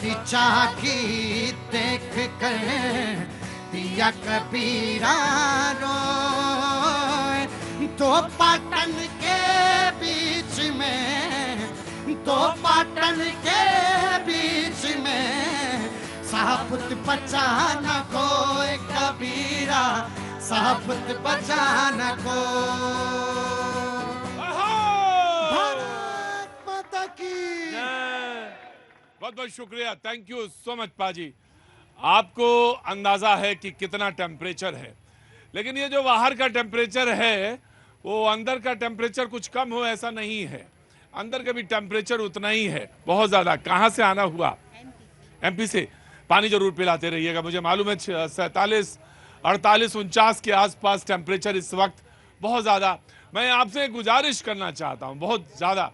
की चाकी देख कर दिया कबीरा रोए। दो पाटन के बीच में, दो पाटन के बीच में साबुत बचा न कोई कबीरा, साबुत बचा न कोई। भारत माता की। बहुत बहुत शुक्रिया, थैंक यू सो मच पाजी। आपको अंदाजा है कि कितना टेम्परेचर है, लेकिन ये जो बाहर का टेम्परेचर है वो अंदर का टेम्परेचर कुछ कम हो ऐसा नहीं है, अंदर का भी टेम्परेचर उतना ही है, बहुत ज्यादा। कहां से आना हुआ? एमपी से। पानी जरूर पिलाते रहिएगा, मुझे मालूम है 47, 48, 49 के आसपास टेम्परेचर इस वक्त, बहुत ज्यादा। मैं आपसे गुजारिश करना चाहता हूं बहुत ज्यादा,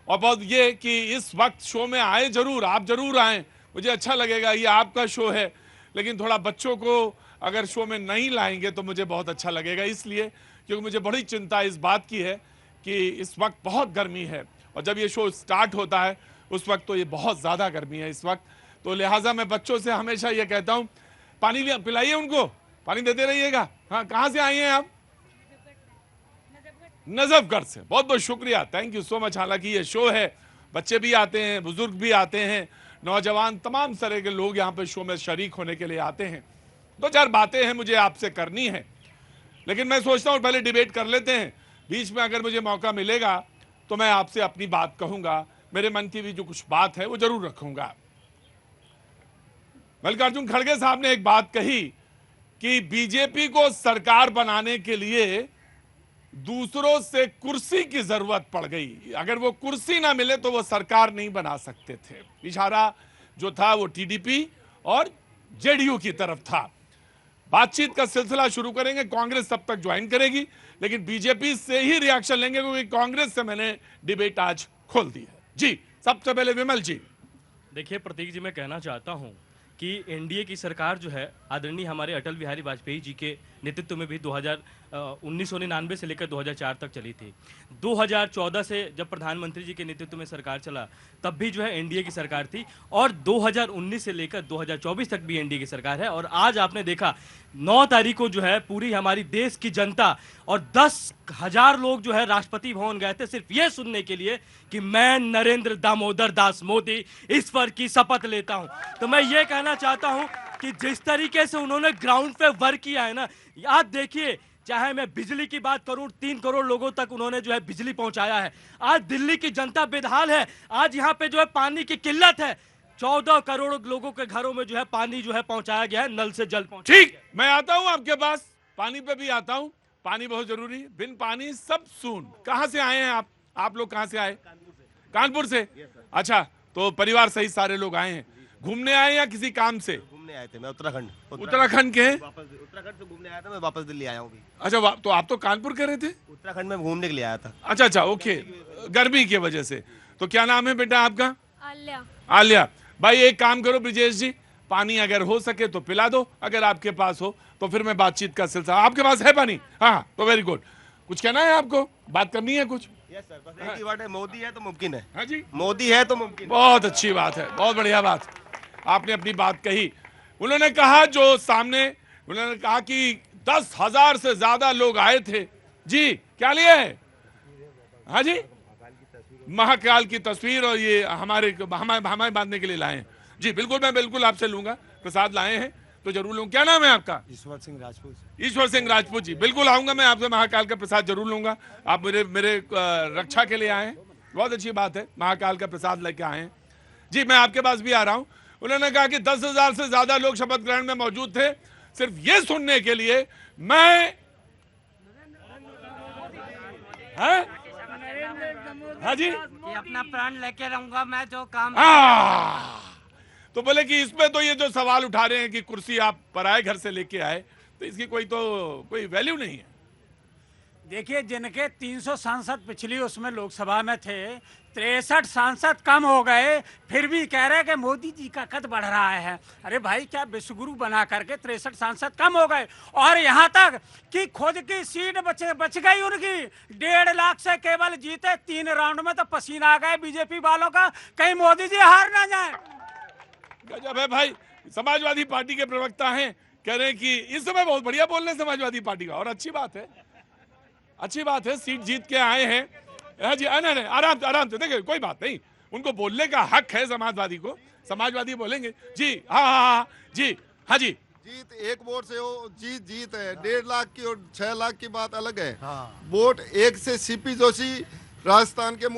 और बहुत ये कि इस वक्त शो में आए जरूर, आप जरूर आए, मुझे अच्छा लगेगा। ये आपका शो है, लेकिन थोड़ा बच्चों को अगर शो में नहीं लाएंगे तो मुझे बहुत अच्छा लगेगा, इसलिए क्योंकि मुझे बड़ी चिंता इस बात की है कि इस वक्त बहुत गर्मी है, और जब ये शो स्टार्ट होता है उस वक्त तो ये बहुत ज़्यादा गर्मी है इस वक्त। तो लिहाजा मैं बच्चों से हमेशा ये कहता हूँ, पानी पिलाइए उनको, पानी देते रहिएगा। हाँ, कहाँ से आए हैं आप? नजफगढ़ से। बहुत बहुत शुक्रिया, थैंक यू सो मच। हालांकि ये शो है, बच्चे भी आते हैं, बुजुर्ग भी आते हैं, नौजवान, तमाम तरह के लोग यहाँ पे शो में शरीक होने के लिए आते हैं। दो चार बातें हैं मुझे आपसे करनी है, लेकिन मैं सोचता हूँ पहले डिबेट कर लेते हैं। बीच में अगर मुझे मौका मिलेगा तो मैं आपसे अपनी बात कहूंगा, मेरे मन की भी जो कुछ बात है वो जरूर रखूंगा। मल्लिकार्जुन खड़गे साहब ने एक बात कही कि बीजेपी को सरकार बनाने के लिए दूसरों से कुर्सी की जरूरत पड़ गई, अगर वो कुर्सी ना मिले तो वो सरकार नहीं बना सकते थे। इशारा जो था वो टीडीपी और जेडीयू की तरफ था। बातचीत का सिलसिला शुरू करेंगे, कांग्रेस तब तक ज्वाइन करेगी, लेकिन बीजेपी से ही रिएक्शन लेंगे क्योंकि कांग्रेस से मैंने डिबेट आज खोल दी है। जी, सबसे पहले विमल जी। देखिए प्रतीक जी, मैं कहना चाहता हूं कि एनडीए की सरकार जो है आदरणीय हमारे अटल बिहारी वाजपेयी जी के नेतृत्व में भी 1999 से लेकर 2004 तक चली थी। 2014 से जब प्रधानमंत्री जी के नेतृत्व में सरकार चला तब भी जो है एनडीए की सरकार थी, और 2019 से लेकर 2024 तक भी एनडीए की सरकार है। और आज आपने देखा 9 तारीख को जो है पूरी हमारी देश की जनता और 10,000 लोग जो है राष्ट्रपति भवन गए थे सिर्फ ये सुनने के लिए कि मैं नरेंद्र दामोदर दास मोदी ईश्वर की शपथ लेता हूं। तो मैं ये कहना चाहता हूं कि जिस तरीके से उन्होंने ग्राउंड पे वर्क किया है ना, आप देखिए, चाहे मैं बिजली की बात करूं, 3 करोड़ लोगों तक उन्होंने जो है बिजली पहुंचाया है। आज दिल्ली की जनता बेहाल है, आज यहाँ पे जो है पानी की किल्लत है, 14 करोड़ लोगों के घरों में जो है पानी जो है पहुंचाया गया है, नल से जल पहुंचा। ठीक, मैं आता हूं आपके पास, पानी पे भी आता हूं। पानी बहुत जरूरी है, बिन पानी सब सून। कहां से आए हैं आप लोग कहां से आए? कानपुर से। अच्छा, तो परिवार सहित सारे लोग आए हैं, घूमने आए या किसी काम से? घूमने आए थे। मैं उत्तराखंड उत्तराखंड के हैं? उत्तराखंड से घूमने आया था, मैं वापस दिल्ली आया हूँ अभी। अच्छा, तो आप तो कानपुर के रहे थे? उत्तराखंड में घूमने के लिए आया था। अच्छा, ओके, गर्मी की वजह से। तो क्या नाम है बेटा आपका? आल्या। आल्या। भाई एक काम करो ब्रिजेश जी, पानी अगर हो सके तो पिला दो, अगर आपके पास हो तो फिर मैं बातचीत का सिलसिला। आपके पास है पानी? हाँ, तो वेरी गुड। कुछ कहना है आपको, बात करनी है कुछ? यस सर, बस एक ही बात है, मोदी है तो मुमकिन है। हाँ जी, मोदी है तो मुमकिन है। बहुत अच्छी बात है, बहुत बढ़िया बात, आपने अपनी बात कही। उन्होंने कहा जो सामने, उन्होंने कहा कि 10,000 से ज्यादा लोग आए थे। जी, क्या लिए है? हाँ जी, महाकाल की तस्वीर, और ये हमारे बांधने के लिए लाए हैं। जी बिल्कुल, मैं बिल्कुल आपसे लूंगा, प्रसाद लाए हैं तो जरूर लूंगा। क्या नाम है आपका? ईश्वर सिंह राजपूत। ईश्वर सिंह राजपूत जी, बिल्कुल आऊंगा, मैं आपसे महाकाल का प्रसाद जरूर लूंगा। आप मेरे रक्षा के लिए आए हैं, बहुत अच्छी बात है, महाकाल का प्रसाद लेके आए हैं। जी, मैं आपके पास भी आ रहा हूं। उन्होंने कहा कि 10,000 से ज्यादा लोग शपथ ग्रहण में मौजूद थे, सिर्फ ये सुनने के लिए मैं हाँ जी, कि अपना प्राण लेके रहूंगा मैं जो काम। तो बोले कि इसमें तो ये जो सवाल उठा रहे हैं कि कुर्सी आप पराए घर से लेके आए, तो इसकी कोई वैल्यू नहीं है। देखिए, जिनके 300 सांसद पिछली उसमें लोकसभा में थे, 63 सांसद कम हो गए, फिर भी कह रहे हैं कि मोदी जी का कद बढ़ रहा है। अरे भाई, क्या विश्वगुरु बना करके 63 सांसद कम हो गए, और यहाँ तक कि खुद की सीट बच गई उनकी। 1.5 लाख से केवल जीते, 3 राउंड में तो पसीना आ गए बीजेपी वालों का, कहीं मोदी जी हार ना जाए। गजब है भाई। समाजवादी पार्टी के प्रवक्ता हैं, कह रहे हैं कि इस समय बहुत बढ़िया बोल रहे हैं समाजवादी पार्टी का, और अच्छी बात है, अच्छी बात है, सीट जीत के आए हैं। हाँ जी, नहीं नहीं, आराम से देखिए, कोई बात नहीं, उनको बोलने का हक है समाजवादी को, समाजवादी बोलेंगे जी। हाँ जी, हाँ जी। जीत एक वोट से हो, जीत है। 1.5 लाख की और 6 लाख की बात अलग है। वोट एक से सीपी जोशी राजस्थान के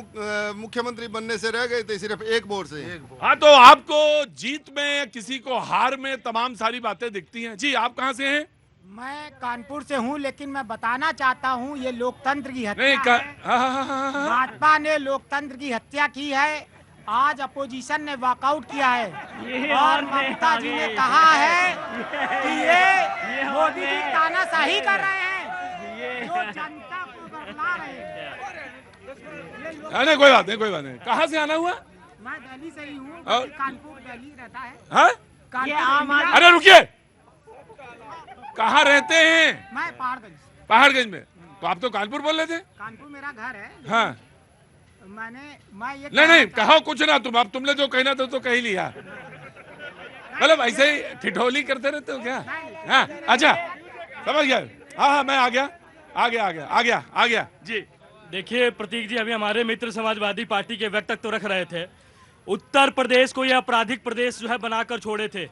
मुख्यमंत्री बनने से रह गए थे, सिर्फ एक वोट से। हाँ, तो आपको जीत में, किसी को हार में तमाम सारी बातें दिखती हैं। जी, आप कहाँ से हैं? मैं कानपुर से हूँ, लेकिन मैं बताना चाहता हूँ ये लोकतंत्र की हत्या नहीं है। हाँ। भाजपा ने लोकतंत्र की हत्या की है। आज अपोजिशन ने वॉकआउट किया है और ममता जी ने कहा है कि ये मोदी जी तानाशाही कर रहे हैं, जो जनता को बरला रहे हैं। नहीं, कोई बात नहीं। कहाँ से आना हुआ? मैं दिल्ली से ही हूँ, और? कानपुर दिल्ली रहता है। हाँ? अरे रुकिए, कहाँ रहते हैं? मैं पहाड़गंज में। तो आप तो कानपुर बोल रहे थे। कानपुर मेरा घर है। हाँ, मैं ये नहीं कहो कुछ ना, अब तुमने जो कहना था तो कह ही लिया। मतलब ऐसे ही ठिठोली करते रहते हो क्या? हाँ, अच्छा, समझ गया। हाँ, मैं आ गया जी। देखिए प्रतीक जी, अभी हमारे मित्र समाजवादी पार्टी के वक्तव्य तो रख रहे थे। उत्तर प्रदेश को यह आपराधिक प्रदेश जो है बनाकर छोड़े थे।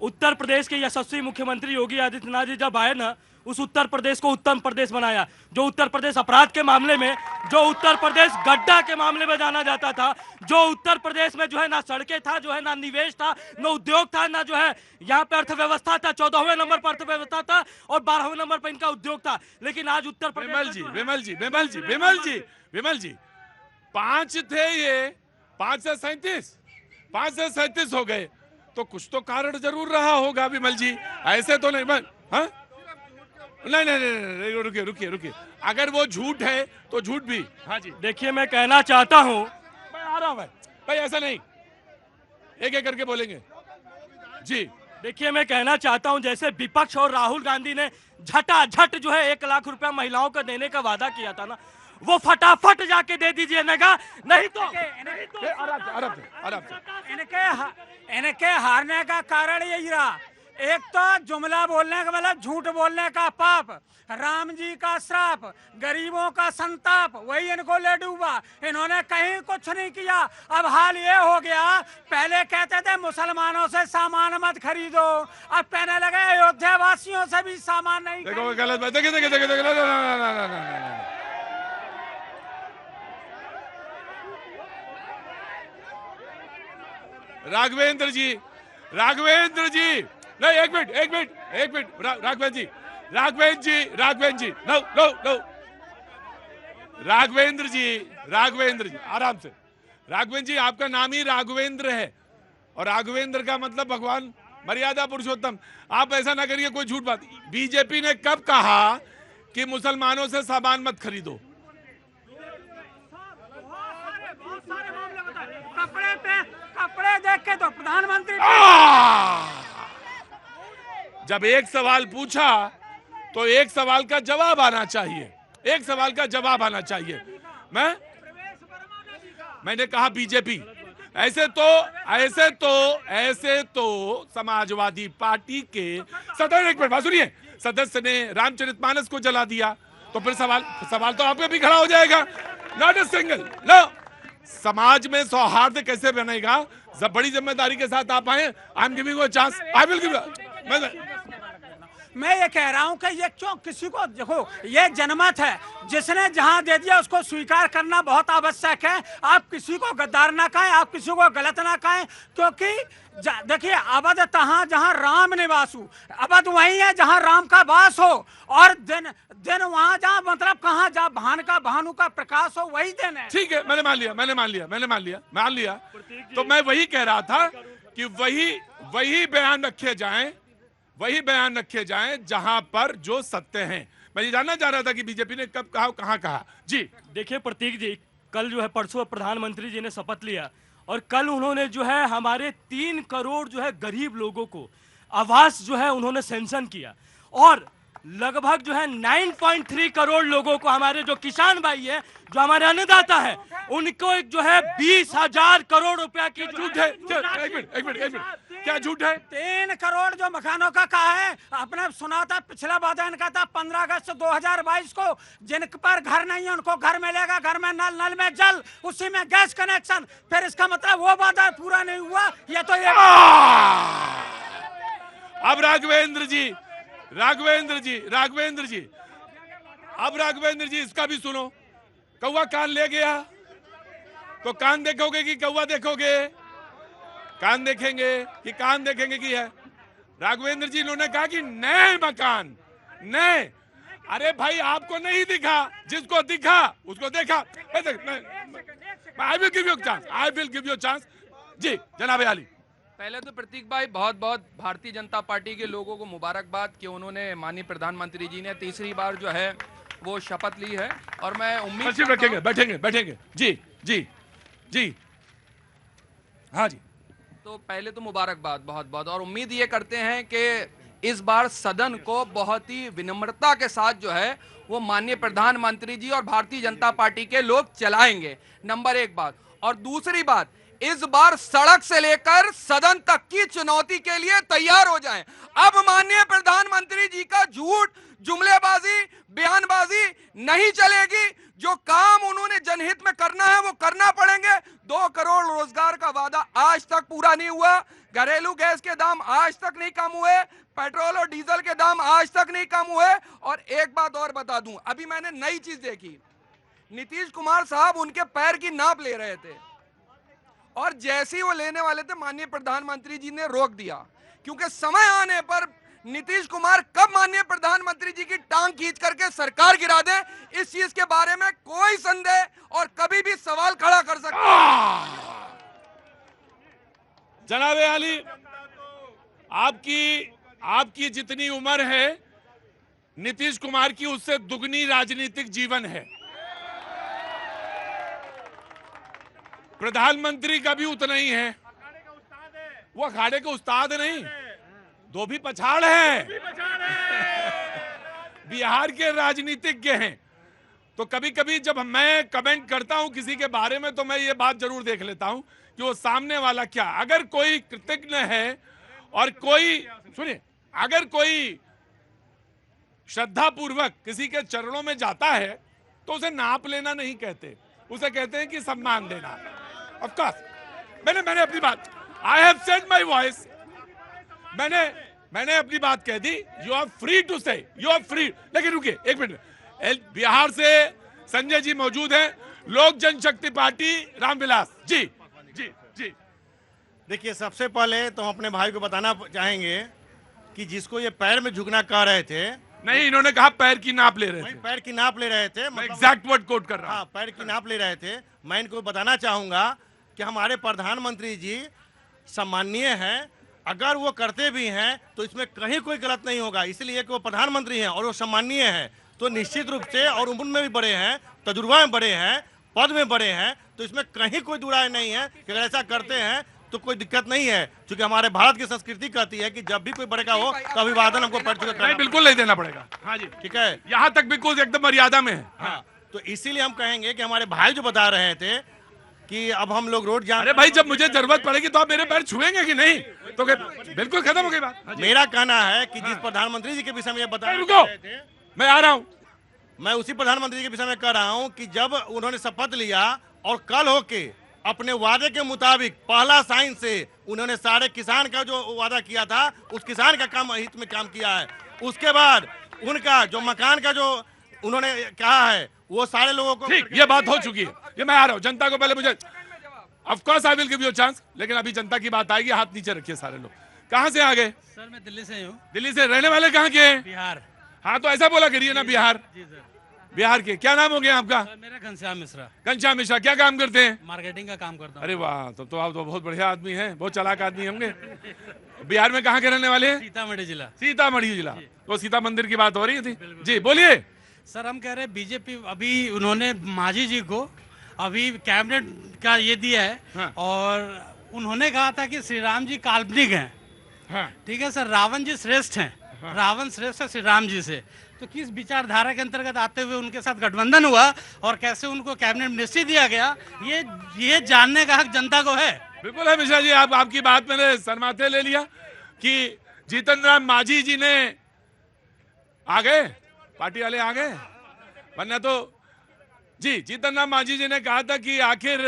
उत्तर प्रदेश के यशस्वी मुख्यमंत्री योगी आदित्यनाथ जी जब आए ना, उस उत्तर प्रदेश को उत्तम प्रदेश बनाया। जो उत्तर प्रदेश अपराध के मामले में, जो उत्तर प्रदेश गड्ढा के मामले में जाना जाता था, जो उत्तर प्रदेश में जो है ना सड़कें था, जो है ना निवेश था, ना उद्योग था, ना जो है यहाँ पे अर्थव्यवस्था था। 14वें नंबर पर अर्थव्यवस्था था और 12वें नंबर पर इनका उद्योग था। लेकिन आज उत्तर प्रदेश विमल जी 5 थे, ये 5 से 37 हो गए, तो कुछ तो कारण जरूर रहा होगा विमल जी, ऐसे तो नहीं। हाँ, नहीं, रुकिए, अगर वो झूठ है तो झूठ भी। हाँ जी, देखिए मैं कहना चाहता हूँ, मैं आ रहा हूँ भाई, ऐसा नहीं, एक करके बोलेंगे जी। देखिए मैं कहना चाहता हूं, जैसे विपक्ष और राहुल गांधी ने झटाझट जो है 1 लाख रुपया महिलाओं को देने का वादा किया था ना, वो फटाफट जाके दे दीजिए नगा, नहीं तो आराम से। इनके हारने का कारण यही रहा। एक तो जुमला बोलने का मतलब झूठ बोलने का पाप, राम जी का श्राप, गरीबों का संताप, वही इनको ले डूबा। इन्होंने कहीं कुछ नहीं किया। अब हाल ये हो गया, पहले कहते थे मुसलमानों से सामान मत खरीदो, अब कहने लगे अयोध्या वासियों से भी सामान नहीं। देखो गलत बात, देखिए राघवेंद्र जी, नहीं, एक मिनट, राघवेंद्र जी, आराम से। राघवेंद्र जी, आपका नाम ही राघवेंद्र है, और राघवेंद्र का मतलब भगवान मर्यादा पुरुषोत्तम। आप ऐसा ना करिए, कोई झूठ बात। बीजेपी ने कब कहा कि मुसलमानों से सामान मत खरीदो? कपड़े देख के तो प्रधानमंत्री जब एक सवाल पूछा तो एक सवाल का जवाब आना चाहिए, मैंने कहा बीजेपी। ऐसे तो समाजवादी पार्टी के सदस्य ने रामचरितमानस को जला दिया, तो फिर सवाल तो आप पे भी खड़ा हो जाएगा। Not a single no. समाज में सौहार्द कैसे बनेगा? जब बड़ी जिम्मेदारी के साथ आप आए, I am giving you chance, I will give. मैं ये कह रहा हूं कि ये क्यों किसी को, देखो ये जनमत है, जिसने जहां दे दिया उसको स्वीकार करना बहुत आवश्यक है। आप किसी को गद्दार ना कहें, आप किसी को गलत ना कहें, क्योंकि देखिए अवध तहां जहां राम निवासु, अवध वही है जहां राम का वास हो, और दिन वहां जहां मतलब कहां जहां भानु का प्रकाश हो, वही दिन है। ठीक है, मैंने मान लिया। तो मैं वही कह रहा था कि वही बयान रखे जाएं जहां पर जो सत्य हैं। मैं ये जानना चाह रहा था कि बीजेपी ने कब कहा, कहां कहा जी। देखिए प्रतीक जी, कल जो है परसों प्रधानमंत्री जी ने शपथ लिया, और कल उन्होंने जो है हमारे 3 करोड़ जो है गरीब लोगों को आवास जो है उन्होंने सैंक्शन किया, और लगभग जो है 9.3 करोड़ लोगों को, हमारे जो किसान भाई है, जो हमारे अन्नदाता है, उनको एक जो है 20,000 करोड़ रुपया की झूठ है। एक मिनट, क्या झूठ है? 3 करोड़ जो मकानों का कहा है, आपने सुना था पिछला वादा इनका था 15 अगस्त 2022 को, जिन पर घर नहीं है उनको घर मिलेगा, घर में नल, नल में जल, उसी में गैस कनेक्शन। फिर इसका मतलब वो वादा पूरा नहीं हुआ। ये तो ये अब राघवेंद्र जी इसका भी सुनो। कौवा कान ले गया तो कान देखोगे कि कौवा देखोगे? कान देखेंगे कि कान देखेंगे कि है? राघवेंद्र जी इन्होंने कहा कि नए मकान, नए। अरे भाई आपको नहीं दिखा, जिसको दिखा उसको देखा। I will give you chance. जी जनाब आली। पहले तो प्रतीक भाई बहुत बहुत भारतीय जनता पार्टी के लोगों को मुबारकबाद कि उन्होंने माननीय प्रधानमंत्री जी ने तीसरी बार जो है वो शपथ ली है, और मैं उम्मीद रखेंगे, बैठेंगे। जी हाँ जी। तो पहले तो मुबारकबाद बहुत बहुत, और उम्मीद ये करते हैं कि इस बार सदन को बहुत ही विनम्रता के साथ जो है वो माननीय प्रधानमंत्री जी और भारतीय जनता पार्टी के लोग चलाएंगे। नंबर 1 बात। और दूसरी बात, इस बार सड़क से लेकर सदन तक की चुनौती के लिए तैयार हो जाएं। अब माननीय प्रधानमंत्री जी का झूठ, जुमलेबाजी, बयानबाजी नहीं चलेगी। जो काम उन्होंने जनहित में करना है वो करना पड़ेंगे। 2 करोड़ रोजगार का वादा आज तक पूरा नहीं हुआ। घरेलू गैस के दाम आज तक नहीं कम हुए। पेट्रोल और डीजल के दाम आज तक नहीं कम हुए। और एक बात और बता दूं, अभी मैंने नई चीज देखी। नीतीश कुमार साहब उनके पैर की नाप ले रहे थे, और जैसे ही वो लेने वाले थे माननीय प्रधानमंत्री जी ने रोक दिया, क्योंकि समय आने पर नीतीश कुमार कब माननीय प्रधानमंत्री जी की टांग खींच करके सरकार गिरा दे, इस चीज के बारे में कोई संदेह और कभी भी सवाल खड़ा कर सकते हैं। जनाब आली, आपकी जितनी उम्र है नीतीश कुमार की उससे दुगनी राजनीतिक जीवन है। प्रधानमंत्री का भी उतना ही है। वो अखाड़े के उस्ताद नहीं, दो भी पछाड़ हैं। बिहार के राजनीतिज्ञ हैं। तो कभी कभी जब मैं कमेंट करता हूं किसी के बारे में तो मैं ये बात जरूर देख लेता हूं कि वो सामने वाला क्या, अगर कोई कृतज्ञ है और कोई, सुनिए, अगर कोई श्रद्धा पूर्वक किसी के चरणों में जाता है तो उसे नाप लेना नहीं कहते, उसे कहते हैं कि सम्मान देना। ऑफ कोर्स मैंने अपनी बात, I have said my voice, मैंने अपनी बात कह दी। यू आर फ्री टू से, यू आर फ्री। लेकिन रुकिए एक मिनट, बिहार से संजय जी मौजूद हैं, लोक जनशक्ति पार्टी, रामविलास जी। जी जी देखिए, सबसे पहले तो हम अपने भाई को बताना चाहेंगे कि जिसको ये पैर में झुकना कह रहे थे, नहीं, इन्होंने कहा पैर की नाप ले रहे थे। पैर की नाप ले रहे थे, मैं एग्जैक्ट वर्ड कोट कर रहा हूं। हाँ, पैर की नाप ले रहे थे। मैं इनको बताना चाहूंगा कि हमारे प्रधानमंत्री जी सम्माननीय हैं। अगर वो करते भी हैं तो इसमें कहीं कोई गलत नहीं होगा, इसलिए कि वो प्रधानमंत्री हैं और वो सम्माननीय हैं। तो निश्चित रूप से, और उम्र में भी बड़े हैं, तजुर्बा में बड़े हैं, पद में बड़े हैं, तो इसमें कहीं कोई दुराय नहीं है कि अगर ऐसा करते हैं तो कोई दिक्कत नहीं है। क्योंकि हमारे भारत की संस्कृति कहती है कि जब भी कोई बड़का हो तो अभिवादन हमको पैर छूकर करना। बिल्कुल नहीं देना पड़ेगा। हाँ जी, ठीक है, यहाँ तक बिल्कुल एकदम मर्यादा में है। हाँ, तो इसीलिए हम कहेंगे कि हमारे भाई जो बता रहे थे कि अब हम लोग रोड जाम, अरे भाई जब मुझे जरूरत पड़ेगी तो आप मेरे पैर छुएंगे कि नहीं? तो बिल्कुल खत्म हो गई बात। मेरा कहना है कि जिस प्रधानमंत्री जी के विषय में ये बता रुको, मैं आ रहा हूँ। मैं उसी प्रधानमंत्री के विषय में कह रहा हूँ कि जब उन्होंने शपथ लिया और कल होके अपने वादे के मुताबिक पहला साइन से उन्होंने सारे किसान का जो वादा किया था उस किसान का काम हित में काम किया है। उसके बाद उनका जो मकान का जो उन्होंने कहा है वो सारे लोगों को, ठीक, ये बात हो चुकी है। ये मैं आ रहा हूँ। जनता को पहले मुझे, of course I will give you chance, लेकिन अभी जनता की बात आएगी। हाथ नीचे रखिए सारे लोग। कहाँ से आ गए? सर मैं दिल्ली से हूँ। दिल्ली से? रहने वाले कहाँ के हैं? बिहार। हाँ तो ऐसा बोला करिए ना, बिहार। जी सर। बिहार के क्या नाम हो गया आपका? मेरा घनश्याम मिश्रा। घनश्याम मिश्रा, क्या काम करते हैं? मार्केटिंग का काम करता हूँ। अरे वाह, तो आप तो बहुत बढ़िया आदमी हैं, बहुत चालाक आदमी होंगे। बिहार में कहाँ के रहने वाले हैं? सीतामढ़ी जिला। सीतामढ़ी जिला। तो सीता मंदिर की बात हो रही थी जी, बोलिए। सर हम कह रहे हैं बीजेपी अभी उन्होंने मांझी जी को अभी कैबिनेट का ये दिया है। हाँ। और उन्होंने कहा था कि श्री राम जी काल्पनिक हैं। हाँ। ठीक है सर, रावण जी श्रेष्ठ हैं। रावण श्रेष्ठ है श्री राम जी से, तो किस विचारधारा के अंतर्गत आते हुए उनके साथ गठबंधन हुआ और कैसे उनको कैबिनेट मिनिस्ट्री दिया गया, ये जानने का हक जनता को है। बिल्कुल है मिश्रा जी, आपकी बात मैंने सरमाते ले लिया कि जीतन राम मांझी जी ने आ गए, पार्टी वाले आ गए, वरना तो जी जीतन राम मांझी जी ने कहा था कि आखिर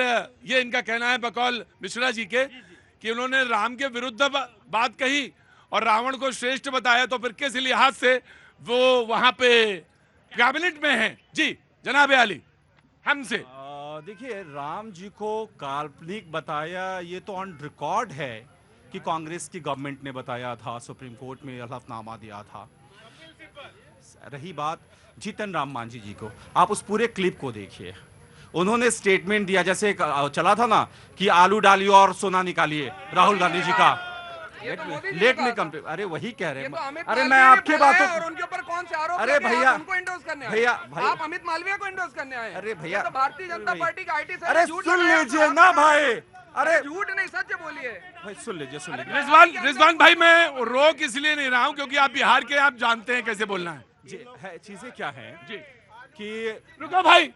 ये इनका कहना है बकौल मिश्रा जी के कि उन्होंने राम के विरुद्ध बात कही और रावण को श्रेष्ठ बताया, तो फिर किस लिहाज से वो वहां पे कैबिनेट में हैं। जी जनाब आली हमसे देखिए, राम जी को काल्पनिक बताया, ये तो ऑन रिकॉर्ड है कि कांग्रेस की गवर्नमेंट ने बताया था, सुप्रीम कोर्ट में हलफनामा दिया था। रही बात जीतन राम मांझी जी को, आप उस पूरे क्लिप को देखिए, उन्होंने स्टेटमेंट दिया जैसे चला था ना कि आलू डालिए और सोना निकालिए राहुल गांधी जी का। लेट मी कम, अरे वही कह रहे हैं। अरे मैं आपके बातों और उनके ऊपर कौन से आरोप अरे भैया उनको इंडोर्स करने आए? भैया आप अमित मालवीय को इंडोर्स करने आए? अरे भैया, तो भारतीय जनता पार्टी का आईटी अरे सुन लीजिए ना भाई, अरे झूठ नहीं सच बोलिए भाई, सुन लीजिए रिजवान भाई, मैं रोक इसलिए नहीं रहा हूं क्योंकि आप बिहार के, आप जानते हैं कैसे बोलना है। जी चीजें क्या है जी कि रुको भाई,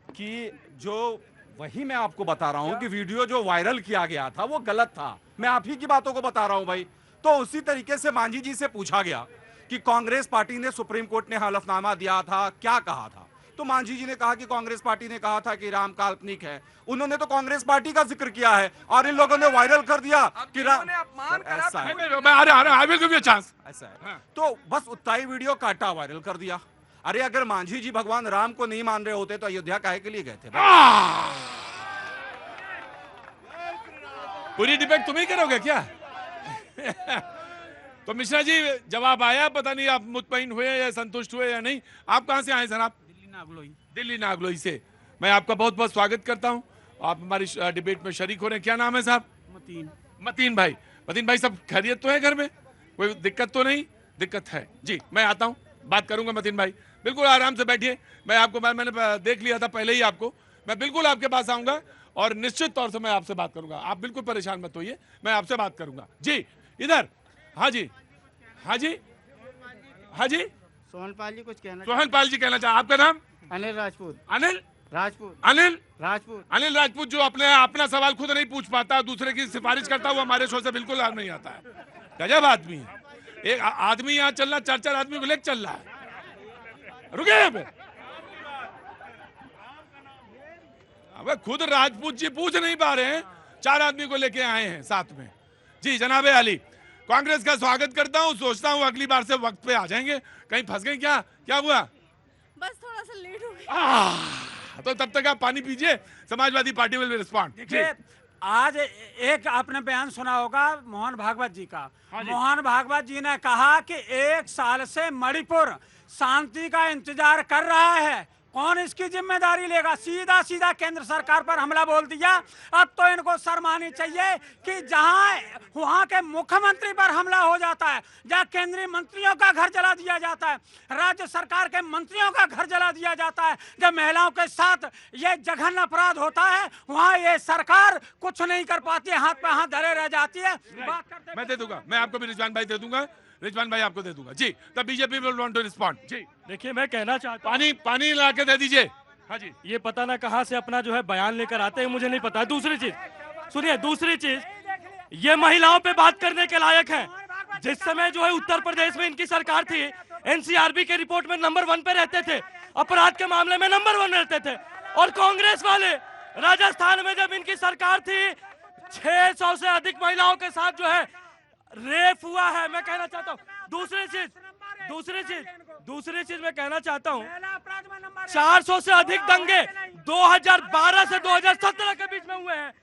कि जो वही मैं आपको बता रहा हूं कि वीडियो जो वायरल किया गया था वो गलत था, मैं आप ही की बातों को बता रहा हूं भाई। तो उसी तरीके से मांझी जी से पूछा गया कि कांग्रेस पार्टी ने, सुप्रीम कोर्ट ने हलफनामा दिया था, क्या कहा था, तो मांझी जी ने कहा कि कांग्रेस पार्टी ने कहा था कि राम काल्पनिक है। उन्होंने तो कांग्रेस पार्टी का जिक्र किया है और इन लोगों ने वायरल कर दिया कि राम, ऐसा है। तो बस उतना ही वीडियो काटा, वायरल कर दिया। अरे अगर मांझी जी भगवान राम को नहीं मान रहे होते तो अयोध्या काहे के लिए गए थे? पूरी डिबेट तुम ही करोगे क्या? तो मिश्रा जी जवाब आया, पता नहीं आप मुतमईन हुए या संतुष्ट हुए या नहीं। आप कहां से आए जनाब? दिल्ली नागलोई से। मैं आपका बहुत बहुत स्वागत करता हूं, आप हमारी डिबेट में शरीक हो रहे हैं। क्या नाम है साहब? मतीन भाई। मतीन भाई, सब खैरियत तो है घर में? कोई दिक्कत तो नहीं? दिक्कत है जी, मैं आता हूं, बात करूंगा। मतीन भाई बिल्कुल आराम से बैठिए, मैं आपको, मैंने देख लिया था पहले ही आपको, मैं बिल्कुल आपके पास आऊंगा और निश्चित तौर से मैं आपसे बात करूंगा। आप बिल्कुल परेशान मत होइए, मैं आपसे बात करूंगा। जी इधर, हाँ जी, हाँ जी, हाँ जी, सोहनपाल जी कुछ कहना? सोहनपाल जी कहना चाहे। आपका नाम? अनिल राजपूत। अनिल राजपूत। अनिल राजपूत। अनिल राजपूत, जो अपना सवाल खुद नहीं पूछ पाता, दूसरे की सिफारिश करता, वो हमारे शो से बिल्कुल नहीं आता है। गजब आदमी है। एक आदमी यहाँ चल रहा, चार आदमी को लेकर चल रहा है। रुके अब खुद राजपूत जी पूछ नहीं पा रहे हैं, 4 आदमी को लेके आए हैं साथ में। जी जनाब आली, कांग्रेस का स्वागत करता हूं, सोचता हूं अगली बार से वक्त पे आ जाएंगे। कहीं फंस गए क्या? क्या हुआ? बस थोड़ा सा लेट हो गया। तो तब तक आप पानी पीजिए, समाजवादी पार्टी विल रिस्पॉन्ड। देखिए, आज एक आपने बयान सुना होगा मोहन भागवत जी का। मोहन भागवत जी ने कहा कि 1 साल से मणिपुर शांति का इंतजार कर रहा है, कौन इसकी जिम्मेदारी लेगा? सीधा सीधा केंद्र सरकार पर हमला बोल दिया। अब तो इनको शर्म आनी चाहिए कि जहां वहां के मुख्यमंत्री पर हमला हो जाता है, जहां केंद्रीय मंत्रियों का घर जला दिया जाता है, राज्य सरकार के मंत्रियों का घर जला दिया जाता है, जब महिलाओं के साथ ये जघन्य अपराध होता है, वहां ये सरकार कुछ नहीं कर पाती है, हाथ पे हाथ धरे रह जाती है। बात करते मैं दे दूंगा, मैं आपको भी रिजवान भाई दे दूंगा, रिजवान भाई आपको दे दूंगा। जी तब BJP will want to respond. जी देखिए, मैं कहना चाहता हूं, पानी ला के दे दीजिए। हाँ जी, ये पता ना कहां से अपना जो है बयान लेकर आते हैं, मुझे नहीं पता। दूसरी चीज सुनिए, दूसरी चीज, ये महिलाओं पे बात करने के लायक है। जिस समय जो है उत्तर प्रदेश में इनकी सरकार थी, एनसीआरबी के रिपोर्ट में नंबर 1 पे रहते थे, अपराध के मामले में नंबर 1 रहते थे। और कांग्रेस वाले राजस्थान में जब इनकी सरकार थी, 600 से अधिक महिलाओं के साथ जो है रेप हुआ है। मैं कहना चाहता हूँ दूसरी चीज मैं कहना चाहता हूँ, 400 से अधिक दंगे 2012 से 2017 के बीच में हुए हैं।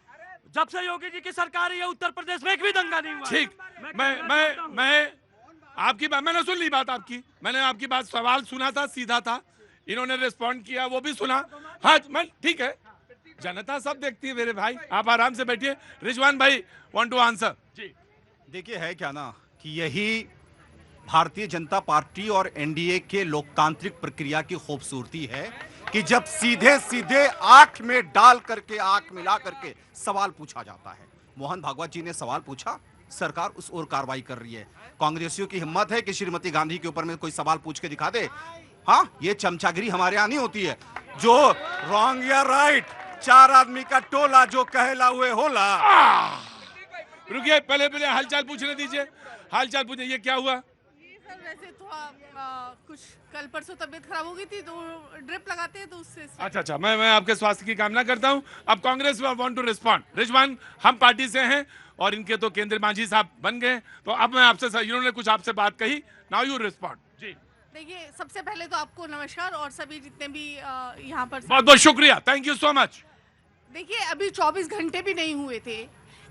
जब से योगी जी की सरकार है, उत्तर प्रदेश में एक भी दंगा नहीं हुआ। ठीक, मैं आपकी बात, मैंने सुन ली बात आपकी, मैंने आपकी बात, सवाल सुना था, सीधा था, इन्होंने रिस्पॉन्ड किया, वो भी सुना। हाँ मैं ठीक है, जनता सब देखती है मेरे भाई, आप आराम से बैठिए। रिजवान भाई वांट टू आंसर। जी देखिए, है क्या ना कि यही भारतीय जनता पार्टी और एनडीए के लोकतांत्रिक प्रक्रिया की खूबसूरती है कि जब सीधे सीधे आंख में डाल करके, आंख मिला करके सवाल पूछा जाता है। मोहन भागवत जी ने सवाल पूछा सरकार उस ओर कार्रवाई कर रही है। कांग्रेसियों की हिम्मत है कि श्रीमती गांधी के ऊपर में कोई सवाल पूछ के दिखा दे। हाँ, ये चमचागिरी हमारे यहाँ नहीं होती है। जो रॉन्ग या राइट, 4 आदमी का टोला जो कहला हुए होला। रुकिए, पहले हालचाल पूछने दीजिए, हालचाल पूछिए, ये क्या हुआ? सर वैसे थोड़ा कुछ कल परसों तबीयत खराब हो गई थी तो ड्रिप लगाते हैं तो उससे अच्छा, मैं आपके स्वास्थ्य की कामना करता हूं। अब Congress want to respond. Rizwan, हम पार्टी से हैं और इनके तो केंद्रीय मांझी साहब बन गए, तो अब मैं आपसे, इन्होंने कुछ आपसे बात कही, नाउ यू रिस्पॉन्ड। जी देखिए, सबसे पहले तो आपको नमस्कार और सभी जितने भी यहाँ पर बहुत बहुत शुक्रिया, थैंक यू सो मच। देखिए, अभी 24 घंटे भी नहीं हुए थे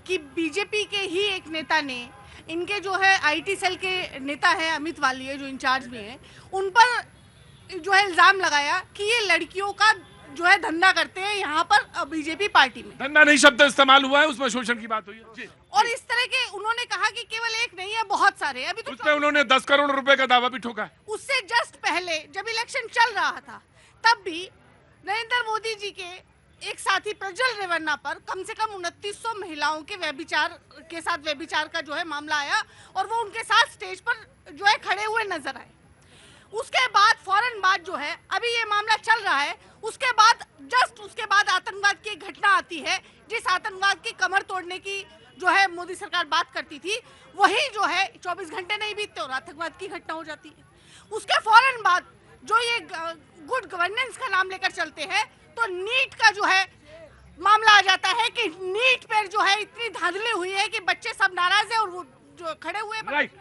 कि बीजेपी के ही एक नेता ने, इनके जो है आईटी सेल के नेता है अमित वालिया जो इंचार्ज में है, उन पर जो है इल्जाम लगाया कि ये लड़कियों का जो है धंधा करते हैं यहाँ पर बीजेपी पार्टी में। धंधा नहीं शब्द इस्तेमाल हुआ है, उसमें शोषण की बात हुई है। जी। और इस तरह के उन्होंने कहा कि केवल एक नहीं है, बहुत सारे। अभी तो उसमें उन्होंने 10 करोड़ रुपए का दावा भी ठोका है। उससे जस्ट पहले जब इलेक्शन चल रहा था तब भी नरेंद्र मोदी जी के एक साथी प्रज्वल रेवन्ना पर कम से कम 2900 महिलाओं के व्यभिचार का जो है मामला आया और वो उनके साथ स्टेज पर जो है खड़े हुए नजर आए। उसके बाद फौरन बाद जो है अभी ये मामला चल रहा है, उसके बाद आतंकवाद की एक घटना आती है, जिस आतंकवाद की कमर तोड़ने की जो है मोदी सरकार बात करती थी, वही जो है 24 घंटे नहीं बीतते और आतंकवाद की घटना हो जाती है। उसके फौरन बाद जो ये गुड गवर्नेंस का नाम लेकर चलते हैं तो नीट का जो है मामला आ जाता है कि नीट पर जो है इतनी धांधली हुई है कि बच्चे सब नाराज है और वो जो खड़े हुए। राइट,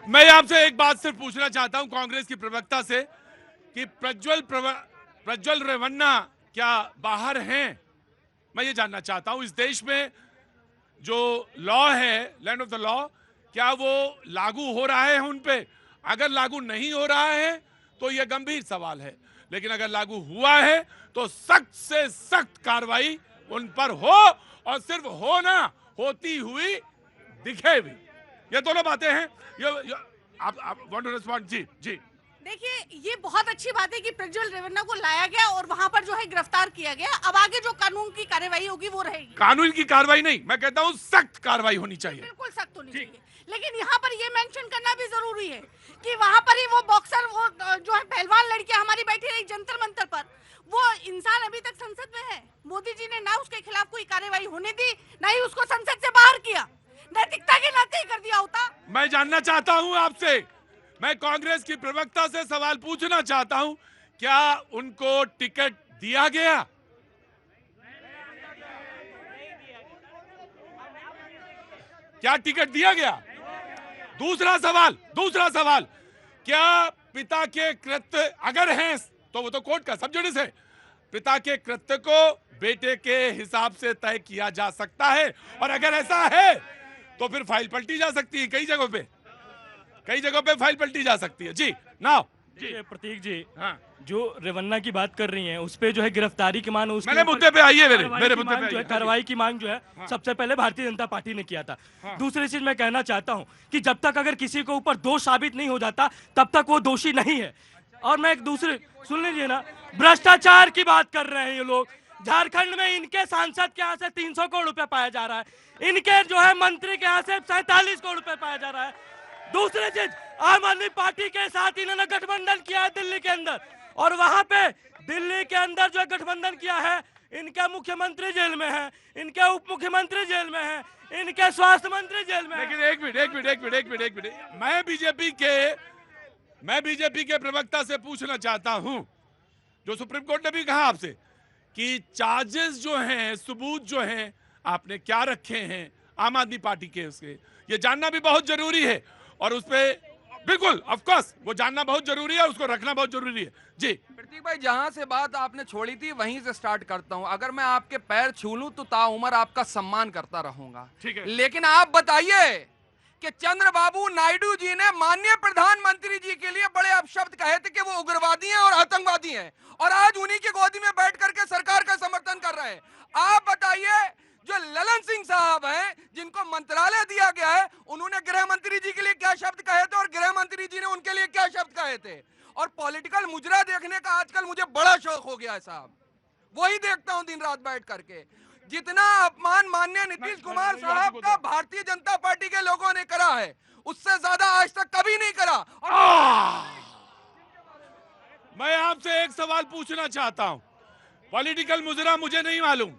मैं आपसे एक बात सिर्फ पूछना चाहता हूं कांग्रेस की प्रवक्ता से कि प्रज्वल रेवन्ना क्या बाहर हैं? मैं ये जानना चाहता हूं, इस देश में जो लॉ है, लैंड ऑफ द लॉ, क्या वो लागू हो रहा है उन पे? अगर लागू नहीं हो रहा है तो ये गंभीर सवाल है, लेकिन अगर लागू हुआ है तो सख्त से सख्त कार्रवाई उन पर हो और सिर्फ हो ना, होती हुई दिखे भी। ये दोनों बातें हैं। आप वांट टू रिस्पॉन्ड? जी जी। देखिए, ये बहुत अच्छी बात है कि प्रज्वल रेवन्ना को लाया गया और वहां पर जो है गिरफ्तार किया गया। अब आगे जो कानून की कार्रवाई होगी वो रहेगी। कानून की कार्रवाई नहीं, मैं कहता हूँ सख्त कार्रवाई होनी चाहिए। बिल्कुल सख्त होनी चाहिए, लेकिन यहाँ पर ये मेंशन करना भी जरूरी है कि वहाँ पर ही वो बॉक्सर, वो जो है पहलवान लड़कियां हमारी बैठी रही जंतर मंतर पर, वो इंसान अभी तक संसद में है। मोदी जी ने ना उसके खिलाफ कोई कार्रवाई होने दी, ना ही उसको संसद से बाहर किया। नैतिकता के नाते ही कर दिया होता। मैं जानना चाहता हूं आपसे, मैं कांग्रेस की प्रवक्ता से सवाल पूछना चाहता हूं, क्या उनको टिकट दिया गया? क्या टिकट दिया गया? दूसरा सवाल, क्या पिता के कृत्य अगर हैं तो वो तो कोर्ट का सब जुडिस है, पिता के कृत्य को बेटे के हिसाब से तय किया जा सकता है, और अगर ऐसा है तो फिर फाइल पलटी जा सकती है। कई जगहों पे फाइल पलटी जा सकती है। जी नाउ जी प्रतीक जी, हाँ, जो रेवन्ना की बात कर रही हैं उस पे जो है गिरफ्तारी की मांग, मेरे मुद्दे पे आइए, मेरे मुद्दे पे कार्रवाई की मांग जो है सबसे पहले भारतीय जनता पार्टी ने किया था। दूसरी चीज मैं कहना चाहता हूं कि जब तक अगर किसी के ऊपर दोष साबित नहीं हो जाता तब तक वो दोषी नहीं है। और मैं एक दूसरे, सुन लीजिए ना, भ्रष्टाचार की बात कर रहे हैं ये लोग। झारखंड में इनके सांसद के यहाँ से 300 करोड़ रुपए पाया जा रहा है, इनके जो है मंत्री के यहाँ से 47 करोड़ रुपए पाया जा रहा है। दूसरी चीज, आम आदमी पार्टी के साथ इन्होंने गठबंधन किया है दिल्ली के अंदर, और वहां पे दिल्ली के अंदर जो गठबंधन किया है, इनके मुख्यमंत्री जेल में है, इनके उप मुख्यमंत्री जेल में है, इनके स्वास्थ्य मंत्री जेल में है। लेकिन एक मिनट, मैं बीजेपी के प्रवक्ता से पूछना चाहता हूं, जो सुप्रीम कोर्ट ने भी कहा आपसे कि चार्जेस जो हैं, सबूत जो हैं, आपने क्या रखे हैं आम आदमी पार्टी के, उसके ये जानना भी बहुत जरूरी है, और उस पे बिल्कुल ऑफ कोर्स वो जानना बहुत जरूरी है, उसको रखना बहुत जरूरी है। जी प्रतीक भाई, जहां से बात आपने छोड़ी थी वहीं से स्टार्ट करता हूं। अगर मैं आपके पैर छू लूं तो ताउमर आपका सम्मान करता रहूंगा, ठीक है। लेकिन आप बताइए कि चंद्रबाबू नायडू जी ने माननीय प्रधानमंत्री जी के लिए बड़े अपशब्द कहे थे कि वो उग्रवादी हैं और आतंकवादी हैं, और आज उन्हीं की गोदी में बैठ करके सरकार का समर्थन कर रहे हैं। आप बताइए, जो ललन सिंह साहब हैं जिनको मंत्रालय दिया गया है, उन्होंने गृह मंत्री जी के लिए क्या शब्द कहे थे और गृह मंत्री जी ने उनके लिए क्या शब्द कहे थे। और पॉलिटिकल मुजरा देखने का आजकल मुझे बड़ा शौक हो गया है साहब, वही देखता हूं दिन रात बैठ करके। जितना अपमान माननीय नीतीश कुमार साहब का भारतीय जनता पार्टी के लोगों ने करा है, उससे ज्यादा आज तक कभी नहीं करा। मैं आपसे एक सवाल पूछना चाहता हूं। पॉलिटिकल मुजरा मुझे नहीं मालूम,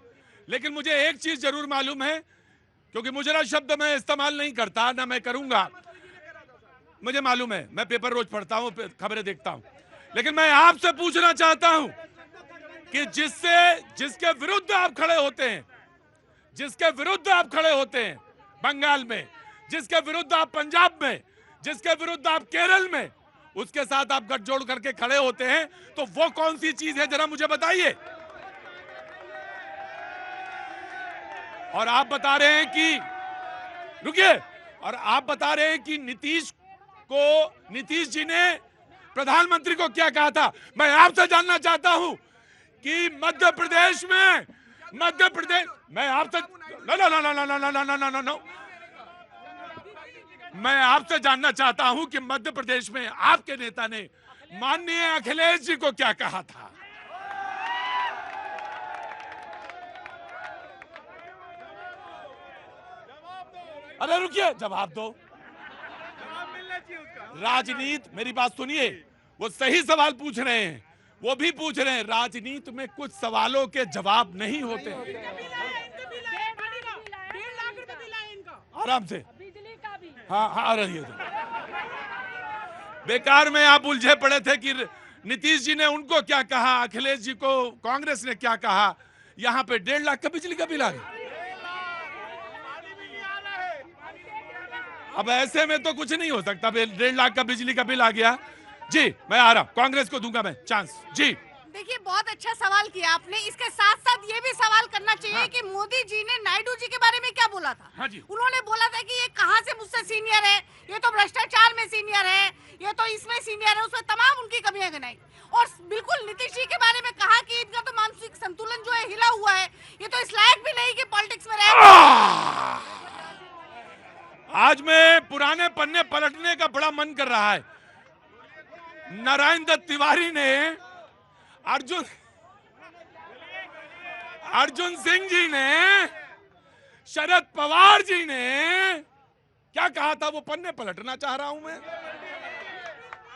लेकिन मुझे एक चीज जरूर मालूम है, क्योंकि मुजरा शब्द मैं इस्तेमाल नहीं करता, ना मैं करूंगा। मुझे मालूम है, मैं पेपर रोज पढ़ता हूं, खबरें देखता हूं, लेकिन मैं आपसे पूछना चाहता हूं कि जिसके विरुद्ध आप खड़े होते हैं, जिसके विरुद्ध आप खड़े होते हैं बंगाल में, जिसके विरुद्ध आप पंजाब में, जिसके विरुद्ध आप केरल में, उसके साथ आप गठजोड़ करके खड़े होते हैं, तो वो कौन सी चीज है, जरा मुझे बताइए। और आप बता रहे हैं कि, रुकिए, और आप बता रहे हैं कि नीतीश जी ने प्रधानमंत्री को क्या कहा था। मैं आपसे जानना चाहता हूं कि मध्य प्रदेश, मैं आपसे नो, मैं आपसे जानना चाहता हूं कि मध्य प्रदेश में आपके नेता ने माननीय अखिलेश जी को क्या कहा था। अरे रुकिए, जवाब दो। राजनीति, मेरी बात सुनिए, वो सही सवाल पूछ रहे हैं, वो भी पूछ रहे हैं। राजनीति में कुछ सवालों के जवाब नहीं होते। आराम से, हाँ हाँ, आ रही है। बेकार में आप उलझे पड़े थे कि नीतीश जी ने उनको क्या कहा, अखिलेश जी को कांग्रेस ने क्या कहा। यहाँ पे 1.5 लाख का बिजली का बिल आ गया। अब ऐसे में तो कुछ नहीं हो सकता। 1.5 लाख का बिजली का बिल आ गया। जी, मैं आ रहा हूं, कांग्रेस को दूंगा मैं चांस। जी, देखिए, बहुत अच्छा सवाल किया आपने। इसके साथ साथ ये भी सवाल करना चाहिए कि मोदी जी ने नायडू जी के बारे में क्या बोला था। हाँ जी। उन्होंने बोला था कि ये कहां से मुझसे सीनियर है, ये तो भ्रष्टाचार में सीनियर है, ये तो इसमें सीनियर है, उसमें तमाम उनकी कमियां गिनाई। और बिल्कुल नीतीश जी के बारे में कहा कि इनका तो मानसिक संतुलन जो है हिला हुआ है, ये तो इस लायक भी नहीं कि पॉलिटिक्स में रहे। आज में पुराने पन्ने पलटने का बड़ा मन कर रहा है। नारायण दत्त तिवारी ने अर्जुन सिंह जी ने, शरद पवार जी ने क्या कहा था, वो पन्ने पलटना चाह रहा हूं मैं।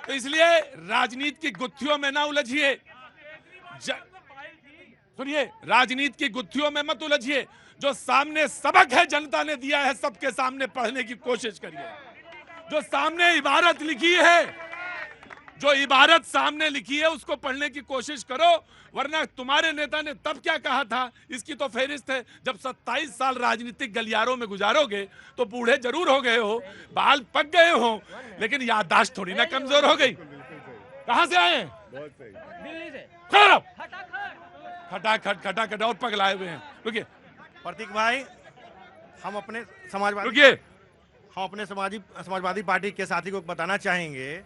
तो इसलिए राजनीति की गुत्थियों में ना उलझिए। सुनिए, राजनीति की गुत्थियों में मत उलझिए। जो सामने सबक है जनता ने दिया है, सबके सामने पढ़ने की कोशिश करिए। जो सामने इबारत लिखी है, जो इबारत सामने लिखी है, उसको पढ़ने की कोशिश करो। वरना तुम्हारे नेता ने तब क्या कहा था, इसकी तो फहरिस्त है। जब 27 साल राजनीतिक गलियारों में गुजारोगे तो बूढ़े जरूर हो गए हो, बाल पक गए हो, लेकिन याददाश्त थोड़ी ना कमजोर हो गई। कहां से आए हैं? दिल्ली से। खटाखट और पगलाए हुए हैं। रुकिए प्रतीक भाई, हम अपने समाजवादी पार्टी के साथी को बताना चाहेंगे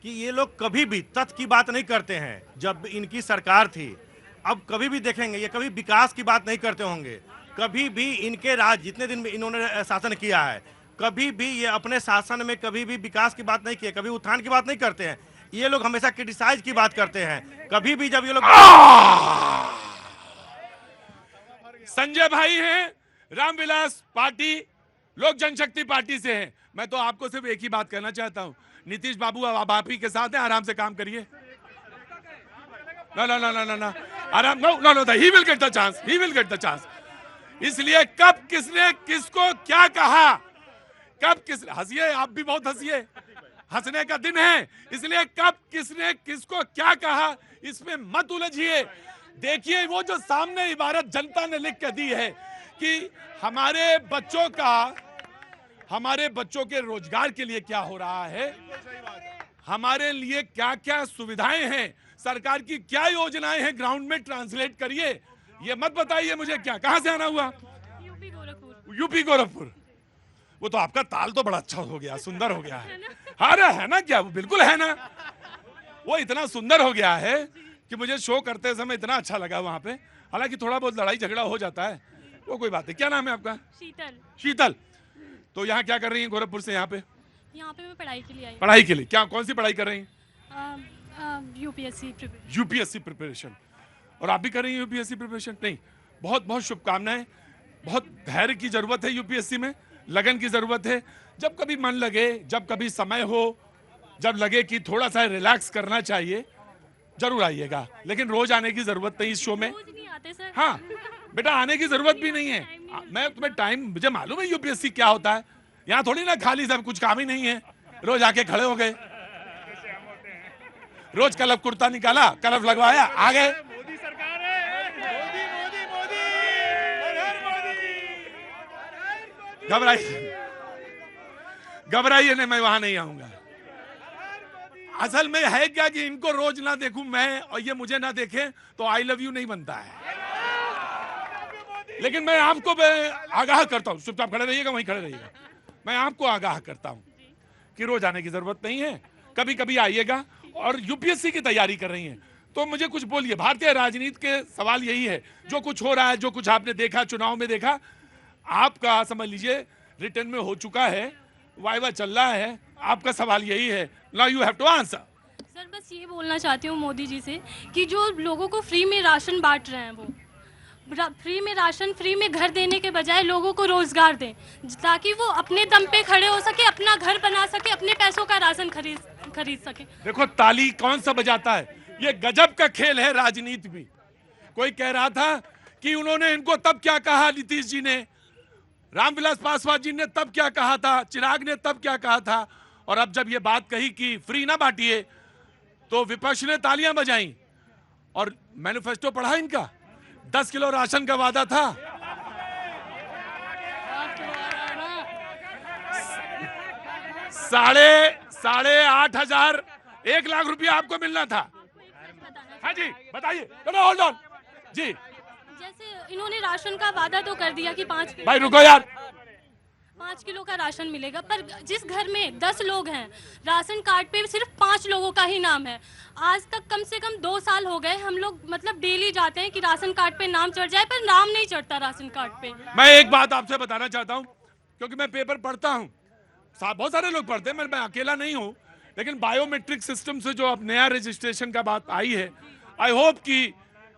कि ये लोग कभी भी तथ्य की बात नहीं करते हैं। जब इनकी सरकार थी, अब कभी भी देखेंगे ये कभी विकास की बात नहीं करते होंगे। कभी भी इनके राज, जितने दिन में इन्होंने शासन किया है, कभी भी ये अपने शासन में कभी भी विकास की बात नहीं की, कभी उत्थान की बात नहीं करते हैं। ये लोग हमेशा क्रिटिसाइज की बात करते हैं। कभी भी जब ये लोग संजय भाई हैं, रामविलास पार्टी लोक जनशक्ति पार्टी से हैं। मैं तो आपको सिर्फ एक ही बात कहना चाहता हूं, नीतीश बाबू अब आप ही के साथ हैं, आराम से काम करिए। नो, आराम, no, he will get the chance, he will get the chance. इसलिए कब किसने किसको क्या कहा, कब किस, हंसिए, आप भी बहुत हंसिए, हंसने का दिन है। इसलिए कब किसने किसको क्या कहा, इसमें मत उलझिए। देखिए, वो जो सामने इबारत जनता ने लिख के दी है कि हमारे बच्चों के रोजगार के लिए क्या हो रहा है, हमारे लिए क्या क्या सुविधाएं हैं, सरकार की क्या योजनाएं हैं, ग्राउंड में ट्रांसलेट करिए। ये मत बताइए मुझे क्या, कहां से आना हुआ? यूपी गोरखपुर। वो तो आपका ताल तो बड़ा अच्छा हो गया, सुंदर हो गया है। अरे है ना, क्या वो बिल्कुल है ना, वो इतना सुंदर हो गया है कि मुझे शो करते समय इतना अच्छा लगा वहां पे। हालांकि थोड़ा बहुत लड़ाई झगड़ा हो जाता है, वो कोई बात नहीं। क्या नाम है आपका? शीतल। तो यहाँ क्या कर रही हैं गोरखपुर से? यहाँ पे मैं पढ़ाई के लिए आई। पढ़ाई के लिए? क्या, कौन सी पढ़ाई कर रही हैं? UPSC preparation. और आप भी कर रही हैं यूपीएससी प्रिपरेशन? नहीं, बहुत बहुत शुभकामनाएं। बहुत धैर्य की जरूरत है यूपीएससी में, लगन की जरूरत है। जब कभी मन लगे, जब कभी समय हो, जब लगे कि थोड़ा सा रिलैक्स करना चाहिए, जरूर आइएगा, लेकिन रोज आने की जरूरत नहीं इस शो में। हाँ बेटा, आने की जरूरत भी नहीं है। मैं तुम्हें टाइम, मुझे मालूम है यूपीएससी क्या होता है। यहाँ थोड़ी ना खाली सब कुछ काम ही नहीं है, रोज आके खड़े हो गए, रोज कलफ कुर्ता निकाला, कलफ लगवाया, आ गए। घबराइए नहीं, मैं वहां नहीं आऊंगा। असल में है क्या कि इनको रोज ना देखूं मैं और ये मुझे ना देखें तो आई लव यू नहीं बनता है। लेकिन मैं आपको आगाह करता हूं, चुपचाप खड़े रहिएगा, वहीं खड़े रहिएगा। मैं आपको आगाह करता हूं कि रोज आने की जरूरत नहीं है, कभी कभी आइएगा। और यूपीएससी की तैयारी कर रही हैं तो मुझे कुछ बोलिए। भारतीय राजनीति के सवाल यही है, जो कुछ हो रहा है, जो कुछ आपने देखा, चुनाव में देखा, आपका समझ लीजिए रिटर्न में हो चुका है, वाइवा चल रहा है, आपका सवाल यही है। Now you have to answer. Sir बस ये बोलना चाहती हूँ मोदी जी से कि जो लोगों को फ्री में राशन बांट रहे हैं, वो फ्री में राशन, फ्री में घर देने के बजाय लोगों को रोजगार दें, ताकि वो अपने दम पे खड़े हो सके, अपना घर बना सके, अपने पैसों का राशन खरीद सके। देखो ताली कौन सा बजाता है, ये गजब का खेल है राजनीति भी। कोई कह रहा था कि उन्होंने इनको तब क्या कहा, नीतीश जी ने, रामविलास पासवान जी ने तब क्या कहा था, चिराग ने तब क्या कहा था, और अब जब ये बात कही कि फ्री ना बांटिए तो विपक्ष ने तालियां बजाई। और मैनिफेस्टो पढ़ा इनका, 10 किलो राशन का वादा था, साढ़े 8,000, 1 लाख रुपया आपको मिलना था। हाँ जी बताइए, होल्ड ऑन जी। जैसे इन्होंने राशन का वादा तो कर दिया कि 5 किलो, भाई रुको यार, 5 किलो का राशन मिलेगा, पर जिस घर में 10 लोग हैं, राशन कार्ड पे सिर्फ 5 लोगों का ही नाम है। आज तक कम से कम 2 साल हो गए, हम लोग मतलब डेली जाते हैं कि राशन कार्ड पे नाम चढ़ जाए, पर नाम नहीं चढ़ता राशन कार्ड पे। मैं एक बात आपसे बताना चाहता हूं, क्योंकि मैं पेपर पढ़ता हूं, बहुत सारे लोग पढ़ते हैं, मैं अकेला नहीं हूं, लेकिन बायोमेट्रिक सिस्टम से जो अब नया रजिस्ट्रेशन का बात आई है, आई होप कि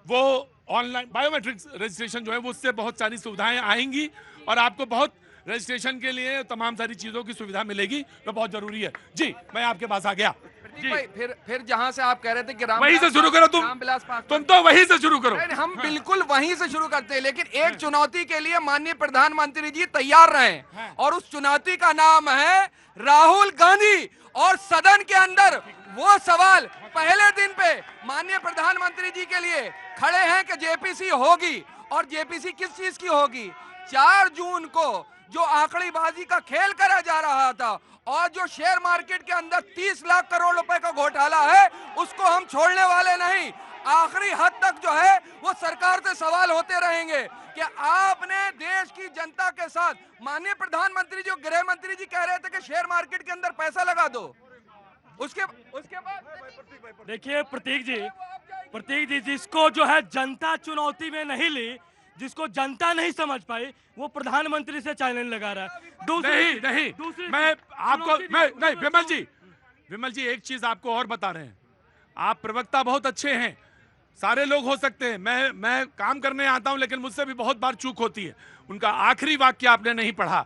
वो ऑनलाइन बायोमेट्रिक रजिस्ट्रेशन जो है वो उससे बहुत सारी सुविधाएं आएंगी और आपको बहुत रजिस्ट्रेशन के लिए तमाम सारी चीजों की सुविधा मिलेगी, तो बहुत जरूरी है। जी मैं आपके पास आ गया। भाई फिर जहां से आप कह रहे थे कि वहीं से शुरू करो, तुम तो वहीं से शुरू करो। हम बिल्कुल वहीं से शुरू करते हैं, लेकिन एक चुनौती के लिए माननीय प्रधानमंत्री जी तैयार रहे, और उस चुनौती का नाम है राहुल गांधी। और सदन के अंदर वो सवाल पहले दिन पे माननीय प्रधानमंत्री जी के लिए खड़े हैं कि जेपीसी होगी, और जेपीसी किस चीज की होगी। 4 जून को जो आंकड़ीबाजी का खेल करा जा रहा था और जो शेयर मार्केट के अंदर 30 लाख करोड़ रुपए का घोटाला है, उसको हम छोड़ने वाले नहीं। आखिरी हद तक जो है वो सरकार से सवाल होते रहेंगे कि आपने देश की जनता के साथ, माननीय प्रधानमंत्री जी, गृह मंत्री जी कह रहे थे कि शेयर मार्केट के अंदर पैसा लगा दो, उसके बाद देखिए प्रतीक जी, जिसको जो है जनता चुनौती में नहीं ली, जिसको जनता नहीं समझ पाई, वो प्रधानमंत्री से चैलेंज लगा रहा है। नहीं मैं आपको नहीं विमल जी एक चीज आपको और बता रहे हैं, आप प्रवक्ता बहुत अच्छे हैं, सारे लोग हो सकते हैं, मैं काम करने आता हूं, लेकिन मुझसे भी बहुत बार चूक होती है। उनका आखिरी वाक्य आपने नहीं पढ़ा,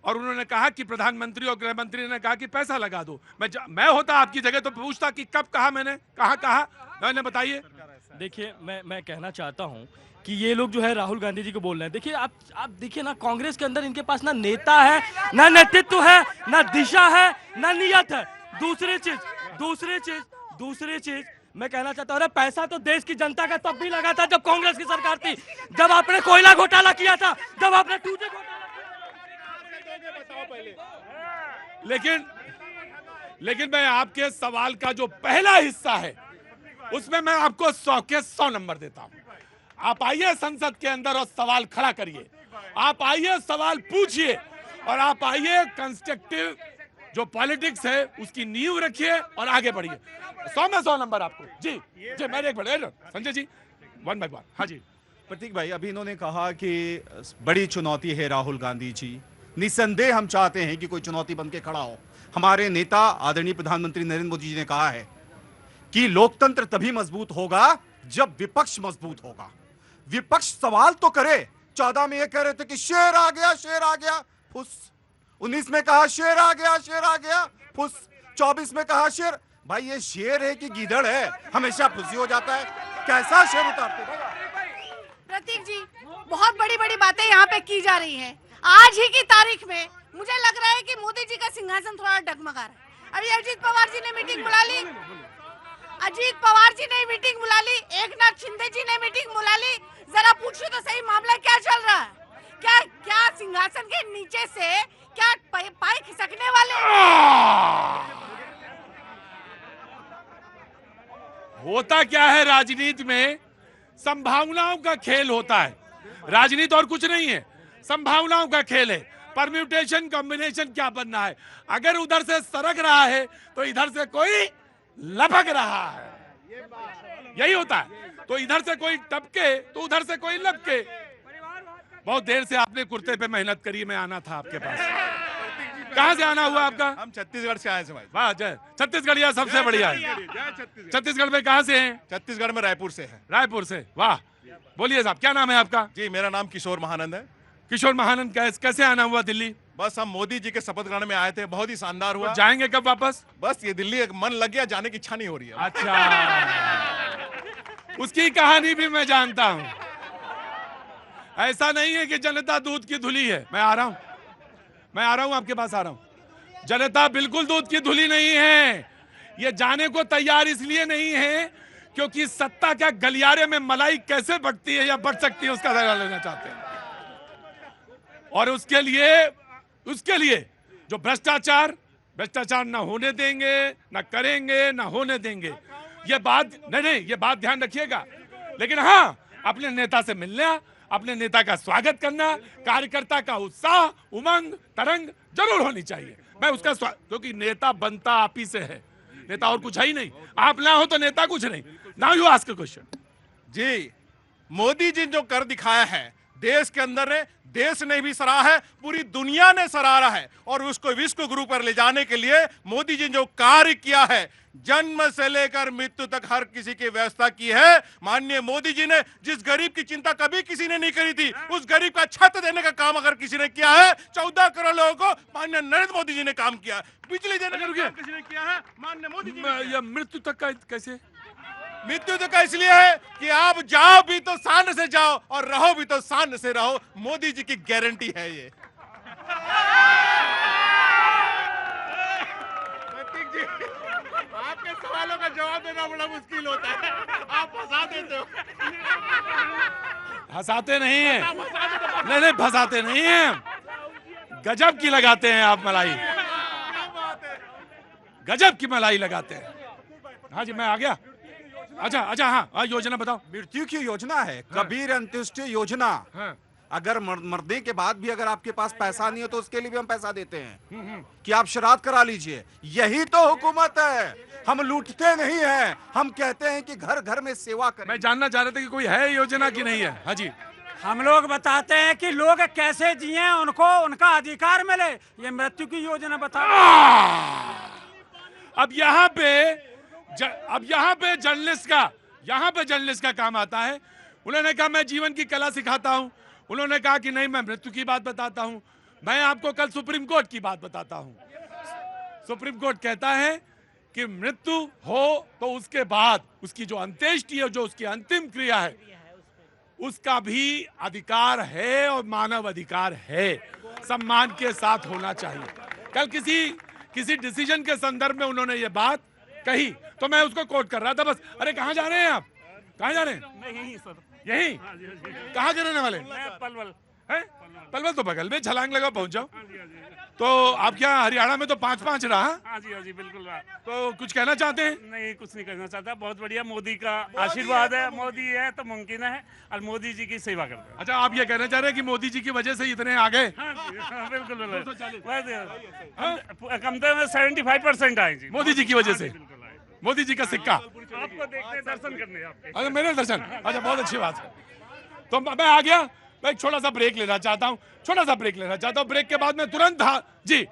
और उन्होंने कहा कि प्रधानमंत्री और गृह मंत्री ने कहा कि पैसा लगा दो। मैं होता आपकी जगह तो पूछता कि कब कहा मैंने, कहा मैंने, बताइए। देखिए मैं कहना चाहता हूं कि ये लोग जो है राहुल गांधी जी को बोल रहे हैं। देखिए आप देखिए ना, कांग्रेस के अंदर इनके पास ना नेता है, ना नेतृत्व है, ना दिशा है, ना नियत है। दूसरी चीज मैं कहना चाहता हूँ, पैसा तो देश की जनता का तब भी लगा था जब कांग्रेस की सरकार थी, जब आपने कोयला घोटाला किया था, जब आपने टूटे घोटाला। लेकिन मैं आपके सवाल का जो पहला हिस्सा है उसमें मैं आपको 100 के 100 नंबर देता हूं। आप आइए संसद के अंदर और सवाल खड़ा करिए, आप आइए सवाल पूछिए, और आप आइए कंस्ट्रक्टिव जो पॉलिटिक्स है उसकी नींव रखिए और आगे बढ़िए। 100 में 100 नंबर आपको। जी मेरे एक मिनट संजय जी, 1 by 1। हाँ जी प्रतीक भाई, अभी इन्होंने कहा कि बड़ी चुनौती है राहुल गांधी जी। निसंदेह हम चाहते हैं कि कोई चुनौती बन के खड़ा हो। हमारे नेता आदरणीय प्रधानमंत्री नरेंद्र मोदी जी ने कहा है कि लोकतंत्र तभी मजबूत होगा जब विपक्ष मजबूत होगा। विपक्ष सवाल तो करे। 14 में ये कह रहे थे कि शेर आ गया, शेर आ गया, फुस। 19 में कहा शेर आ गया, शेर आ गया, फुस। 24 में कहा शेर। भाई ये शेर है कि गीदड़ है? हमेशा फुसी हो जाता है। कैसा शेर उतारते? प्रतीक जी, बहुत बड़ी बड़ी बातें यहाँ पे की जा रही हैं। आज ही की तारीख में मुझे लग रहा है कि मोदी जी का सिंहासन थोड़ा डगमगा रहा है। अभी अजीत पवार जी ने मीटिंग बुला ली, अजीत पवार जी ने मीटिंग बुला ली, एकनाथ शिंदे जी ने मीटिंग बुला ली। जरा पूछिए तो सही, मामला क्या चल रहा है? क्या क्या सिंहासन के नीचे से क्या पाए खिसकने वाले? होता क्या है राजनीति में, संभावनाओं का खेल होता है। राजनीति और कुछ नहीं है, संभावनाओं का खेल है। परम्यूटेशन कॉम्बिनेशन क्या बनना है। अगर उधर से सरक रहा है तो इधर से कोई लपक रहा है, यही होता है। तो इधर से कोई टपके तो उधर से कोई लपके। बहुत देर से आपने कुर्ते पे मेहनत करी, मैं आना था आपके पास। कहाँ से आना हुआ आपका? हम छत्तीसगढ़ से आए थे भाई। वाह जय छत्तीसगढ़, यह सबसे बढ़िया है। छत्तीसगढ़ में कहाँ से हैं? छत्तीसगढ़ में रायपुर से है। रायपुर से, वाह। बोलिए साहब, क्या नाम है आपका? जी मेरा नाम किशोर महानंद है। किशोर महानंद, कैसे आना हुआ दिल्ली? बस हम मोदी जी के शपथ ग्रहण में आए थे, बहुत ही शानदार हुआ। तो जाएंगे कब वापस? बस ये दिल्ली एक मन लग गया, जाने की इच्छा नहीं हो रही है। अच्छा, उसकी कहानी भी मैं जानता हूं। ऐसा नहीं है कि जनता दूध की धुली है। मैं आ रहा हूं आपके पास आ रहा हूं। जनता बिल्कुल दूध की धुली नहीं है। ये जाने को तैयार इसलिए नहीं है क्योंकि सत्ता क्या गलियारे में मलाई कैसे बढ़ती है या बढ़ सकती है उसका जायजा लेना चाहते हैं। और उसके लिए जो भ्रष्टाचार न होने देंगे, न करेंगे, न होने देंगे। ये बात ध्यान रखिएगा। लेकिन हाँ, अपने नेता से मिलना, अपने नेता का स्वागत करना, कार्यकर्ता का उत्साह, उमंग, तरंग जरूर होनी चाहिए। मैं उसका क्योंकि नेता बनता आप ही से है, नेता और कुछ है ही नहीं। आप ना हो तो नेता कुछ नहीं। Now you ask a question. जी, मोदी जी जो कर दिखाया है देश के अंदर ने, देश ने भी सराहा है, पूरी दुनिया ने सराहा है। और उसको विश्व गुरु पर ले जाने के लिए मोदी जी जो कार्य किया है, जन्म से लेकर मृत्यु तक हर किसी की व्यवस्था की है। माननीय मोदी जी ने जिस गरीब की चिंता कभी किसी ने नहीं करी थी, उस गरीब का छत देने का काम अगर किसी ने किया है, 14 करोड़ लोगों को माननीय नरेंद्र मोदी जी ने काम किया। बिजली देने का काम किसी ने किया है, माननीय मोदी जी ने। मृत्यु तक का कैसे? मृत्यु तक का इसलिए है कि आप जाओ भी तो शान से जाओ और रहो भी तो शान से रहो। मोदी जी की गारंटी है ये। प्रतीक जी, आपके सवालों का जवाब देना बड़ा मुश्किल होता है, आप फंसा देते हो। हंसाते नहीं है, नहीं फंसाते नहीं है। गजब की लगाते हैं आप मलाई, गजब की मलाई लगाते हैं। हाँ जी, मैं आ गया। अच्छा हाँ, योजना बताओ। मृत्यु की योजना है, कबीर अंत्येष्टि योजना। हाँ। अगर मरने के बाद भी अगर आपके पास पैसा नहीं है तो उसके लिए भी हम पैसा देते हैं कि आप श्राद्ध करा लीजिए। यही तो हुकूमत है। हम लूटते नहीं हैं, हम कहते हैं कि घर घर में सेवा करें। मैं जानना चाह रहा था कि कोई है योजना की नहीं है? हाँ जी, हम लोग बताते हैं कि लोग कैसे जिए, उनको उनका अधिकार मिले। ये मृत्यु की योजना बताओ। अब यहाँ पे जर्नलिस्ट का काम आता है। उन्होंने कहा मैं जीवन की कला सिखाता हूं। उन्होंने कहा कि नहीं, मैं मृत्यु की बात बताता हूं। मैं आपको कल सुप्रीम कोर्ट की बात बताता हूं। सुप्रीम कोर्ट कहता है कि मृत्यु हो तो उसके बाद उसकी जो अंत्येष्टि है, जो उसकी अंतिम क्रिया है, उसका भी अधिकार है और मानव अधिकार है, सम्मान के साथ होना चाहिए। कल किसी डिसीजन के संदर्भ में उन्होंने ये बात कही तो मैं उसको कोट कर रहा था बस। अरे कहाँ जा रहे हैं आप? कहाँ जा रहे हैं? मैं यही सर। यही? कहाँ के रहने वाले? मैं पलवल। हैं? पलवल तो बगल में, छलांग लगा पहुंच जाओ। तो आप क्या हरियाणा में तो 5-5 रहा? हाँ जी बिल्कुल रहा। तो कुछ कहना चाहते हैं? नहीं, कुछ नहीं कहना चाहता। बहुत बढ़िया, मोदी का आशीर्वाद है। मोदी है तो मुमकिन है, और मोदी जी की सेवा करते हैं। अच्छा, आप ये कहना चाह रहे हैं कि मोदी जी की वजह से इतने आ गए? बिल्कुल कमते में 75% आए जी, मोदी जी की वजह से। मोदी जी का सिक्का आपको देखने, दर्शन करने आपके। अच्छा, मेरे दर्शन। अच्छा, बहुत अच्छी बात है। तो मैं आ गया। मैं एक छोटा सा ब्रेक लेना चाहता हूँ। ब्रेक के बाद मैं तुरंत, हाँ जी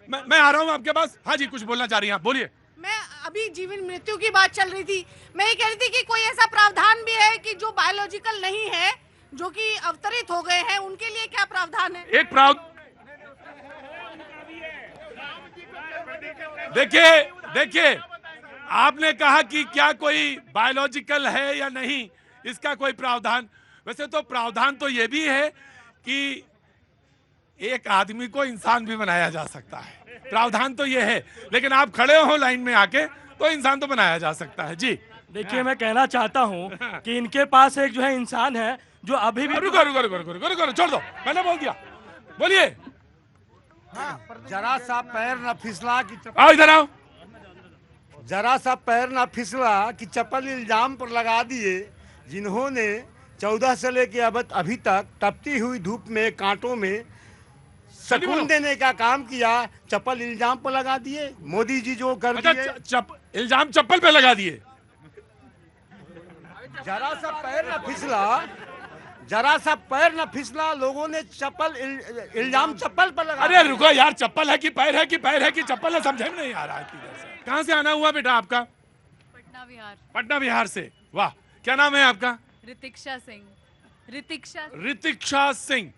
मैं आ रहा हूँ आपके पास। हाँ जी, कुछ बोलना चाह रही हैं आप, बोलिए। मैं अभी जीवन मृत्यु की बात चल रही थी, मैं ये कह रही थी कि कोई ऐसा प्रावधान भी है कि जो बायोलॉजिकल नहीं है, जो कि अवतरित हो गए हैं, उनके लिए क्या प्रावधान है? एक देखिए आपने कहा कि क्या कोई बायोलॉजिकल है या नहीं, इसका कोई प्रावधान। वैसे तो प्रावधान तो ये भी है कि एक आदमी को इंसान भी बनाया जा सकता है, प्रावधान तो ये है। लेकिन आप खड़े हो लाइन में आके तो इंसान तो बनाया जा सकता है। जी देखिए, मैं कहना चाहता हूं कि इनके पास एक जो है इंसान है जो अभी भी रुको, छोड़ दो, मैंने बोल दिया, बोलिए। जरा सा पैर न फिसला कि आओ इधर आओ। जरा सा पैर न फिसला कि चप्पल इल्जाम पर लगा दिए, जिन्होंने 14 से लेके अभी तक तपती हुई धूप में, कांटों में सुकून देने का काम किया, चप्पल इल्जाम पर लगा दिए। मोदी जी जो कर दिए, इल्जाम चप्पल पे लगा दिए। जरा सा पैर न फिसला, जरा सा पैर न फिसला, लोगों ने चप्पल इल्जाम चप्पल पर लगा। अरे रुको यार, चप्पल है कि पैर है कि पैर है कि चप्पल है, समझ में नहीं आ रहा है किधर से। कहाँ से आना हुआ बेटा आपका? पटना बिहार। पटना बिहार से, वाह। क्या नाम है आपका? ऋतिक्षा सिंह। ऋतिक्षा सिंह।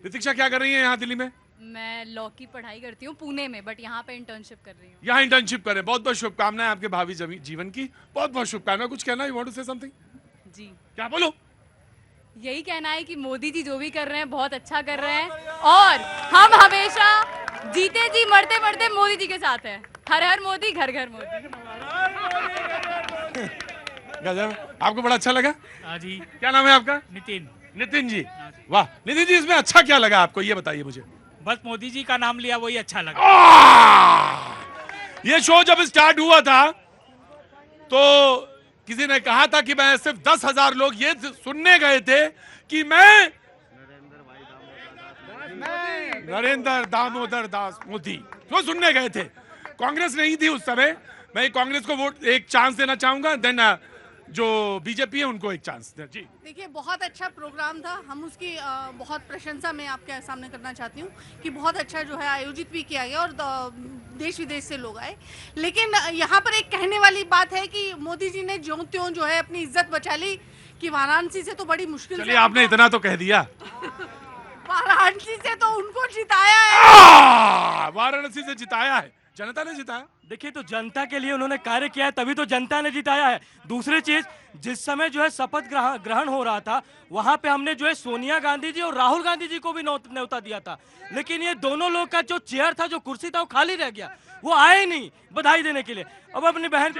ऋतिक्षा क्या कर रही है यहाँ दिल्ली में? मैं लॉ की पढ़ाई करती हूँ पुणे में, बट यहाँ पे इंटर्नशिप कर रही हूँ। यहाँ इंटर्नशिप कर रहे हैं। बहुत बहुत शुभकामनाएं आपके भावी जीवन की, बहुत बहुत शुभकामनाएं। कुछ कहना, you want to say something? जी क्या बोलो? यही कहना है कि मोदी जी जो भी कर रहे हैं बहुत अच्छा कर रहे हैं, और हम हमेशा जीते जी मरते मरते मोदी जी के साथ हैं। हर हर मोदी, घर घर मोदी। गजब, आपको बड़ा अच्छा लगा? हाँ जी। क्या नाम है आपका? नितिन जी, वाह। नितिन जी, इसमें अच्छा क्या लगा आपको, ये बताइए मुझे। बस मोदी जी का नाम लिया, वही अच्छा लगा। ये शो जब स्टार्ट हुआ था तो किसी ने कहा था कि मैं सिर्फ 10,000 लोग ये सुनने गए थे कि मैं नरेंद्र दामोदर दास मोदी वो सुनने गए थे। कांग्रेस नहीं थी उस समय। मैं कांग्रेस को वोट एक चांस देना चाहूंगा, देन जो बीजेपी है उनको एक चांस दे। जी देखिए, बहुत अच्छा प्रोग्राम था, हम उसकी बहुत प्रशंसा मैं आपके सामने करना चाहती हूँ कि बहुत अच्छा जो है आयोजित भी किया गया और देश विदेश से लोग आए। लेकिन यहाँ पर एक कहने वाली बात है कि मोदी जी ने ज्यों त्यों जो है अपनी इज्जत बचा ली कि वाराणसी से तो बड़ी मुश्किल से। चलिए, आपने इतना तो कह दिया। वाराणसी से तो उनको जिताया है। वाराणसी से जिताया है, जनता ने जिताया। देखिए, तो जनता के लिए उन्होंने कार्य किया है, तभी तो जनता ने जिताया है। दूसरी चीज, जिस समय जो है शपथ ग्रहण हो रहा था, वहां पे हमने जो है सोनिया गांधी जी और राहुल गांधी जी को भी न्योता दिया था, लेकिन ये दोनों लोग का जो चेयर था, जो कुर्सी था, वो खाली रह गया। वो आए ही नहीं बधाई देने के लिए। अब अपनी बहन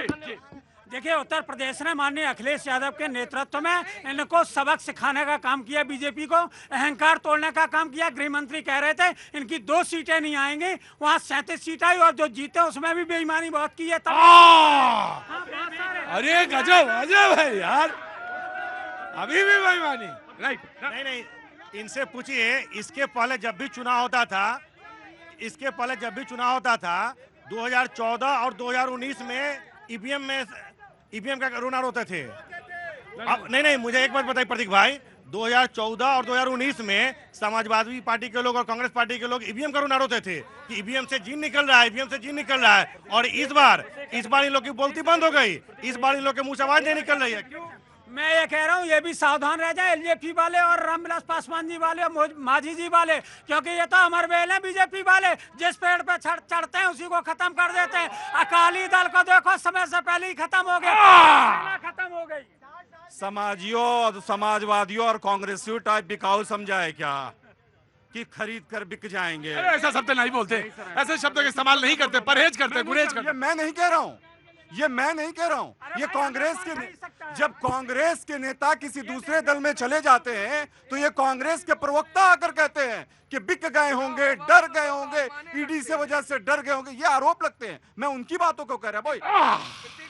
देखिए, उत्तर प्रदेश ने माननीय अखिलेश यादव के नेतृत्व में इनको सबक सिखाने का काम किया, बीजेपी को अहंकार तोड़ने का काम किया। गृह मंत्री कह रहे थे इनकी 2 सीटें नहीं आएंगी, वहाँ 37 सीट आई और जो जीते उसमें भी बेईमानी बहुत की है। अरे गजब गजब है यार, अभी भी बेईमानी। राइट, नहीं, इनसे पूछिए, इसके पहले जब भी चुनाव होता था 2014 और 2019 में ईवीएम का रोना रोते थे। अब नहीं, मुझे एक बात बताइए प्रतीक भाई, 2014 और 2019 में समाजवादी पार्टी के लोग और कांग्रेस पार्टी के लोग ईवीएम का रोना रोते थे कि ईवीएम से जीन निकल रहा है, और इस बार इन लोग की बोलती बंद हो गई, इस बार इन लोग के मुंह से आवाज नहीं निकल रही है। क्यों? मैं ये कह रहा हूँ, ये भी सावधान रह जाए एलजेपी वाले और रामविलास पासवान जी वाले और माझी जी वाले, क्योंकि ये तो अमर बेल है बीजेपी वाले, जिस पेड़ पे चढ़ते हैं उसी को खत्म कर देते हैं। अकाली दल को देखो, समय से पहले ही खत्म हो गया, खत्म हो गई। समाजवादियों और कांग्रेसियों टाइप बिकाऊ समझा है क्या कि खरीद कर बिक जाएंगे? ऐसा शब्द नहीं बोलते, ऐसे शब्द का इस्तेमाल नहीं करते, परहेज करते, गुरेज करते। मैं नहीं कह रहा हूँ, ये कांग्रेस के, जब कांग्रेस के नेता किसी दूसरे दल में चले जाते हैं तो ये कांग्रेस के प्रवक्ता आकर कहते हैं कि बिक गए होंगे, डर गए होंगे, ईडी से वजह से डर गए होंगे, ये आरोप लगते हैं। मैं उनकी बातों को कह रहा हूं भाई।